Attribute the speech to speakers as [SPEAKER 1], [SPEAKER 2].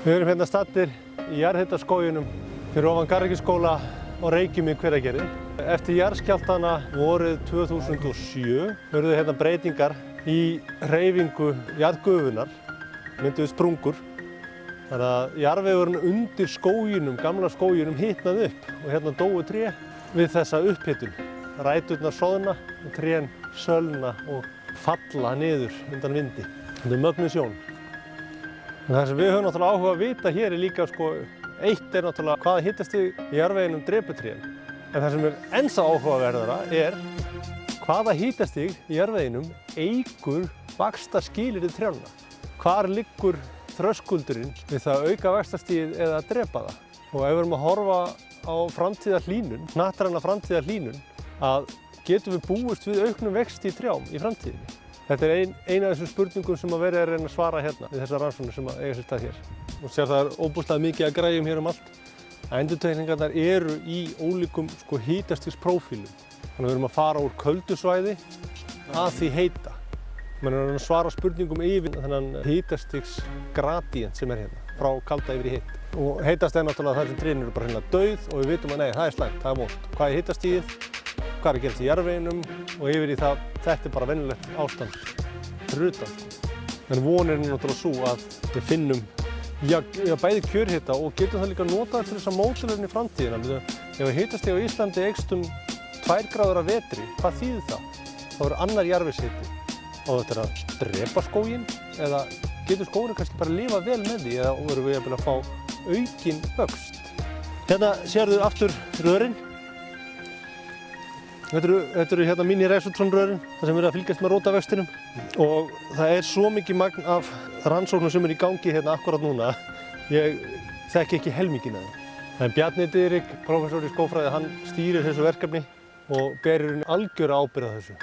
[SPEAKER 1] Við erum hérna staddir í jarðhitaskóginum fyrir ofan Garðyrkjuskóla á Reykjum í Hveragerði. Eftir jarðskjálftana vorið 2007 urðu hérna breytingar í hreyfingu jarðgufunnar, mynduðu sprungur. Þannig að jarðvegurinn undir skóginum, gamla skóginum, hitnaði upp og hérna dóu tré við þessa upphitun. Ræturnar soðna og trén sölna og falla niður undan vindi. Þetta mögnuð sjón. En það sem við höfum náttúrulega áhuga að vita hér er líka eitt er náttúrulega hvaða hitastig í jarðveginum drepur trén. En það sem er ennþá áhugaverðara er hvaða hitastig í jarðveginum eykur vaxtarskilyrði trjánna. Hvar liggur þröskuldurinn við það að auka vaxtarstigið eða að drepa það? Og ef við erum að horfa á framtíðarhlýnun, hnattræna framtíðarhlýnun, að getum við búist við auknum vexti í trjám í framtíðinni? Þetta er ein af þessum spurningum sem verið er að reyna að svara hérna við þessar rannsóknir sem eiga sér stað hér. Og sér það er óbúslega mikið að græjum hér allt. Endurteikningarnar eru í ólíkum hitastigsprófílum. Þannig að við erum að fara úr köldu svæði að því heita. Menn er að svara spurningum yfir þennan hitastigsgradient sem er hérna, frá kalda yfir í heitt. Og heitast er náttúrulega þar sem trén eru bara hreinlega dauð og við vitum að nei, það er slæmt, það er vont. Hvað er hitastigið? Hvað er að gerast í jarðveginum og yfir í það, þetta er bara venjulegt ástand fyrir utan. En vonin er náttúrulega svo að við finnum bæði kjörhita og getum það líka notað til þess að módulera í framtíðina. Ef hitastig á Íslandi eykst 2 gráður að vetri, hvað þýðir það? Þá er annar jarðvegshiti. Á þetta að drepa skóginn eða getur skógurinn kannski bara að lifa vel með því eða verðum við að fá aukinn vöxt. Hérna sérðu aftur rörin. Þetta eru hérna mini-Resutron-rörin, þar sem við erum að fylgjast með rótavextinum. Og það er svo mikið magn af rannsóknum sem er í gangi hérna akkurat núna. Ég þekki ekki helminginn af þeim. En Bjarni Diðrik, prófessor í skógfræði, hann stýrir þessu verkefni og ber í rauninni algjöra ábyrgð á þessu.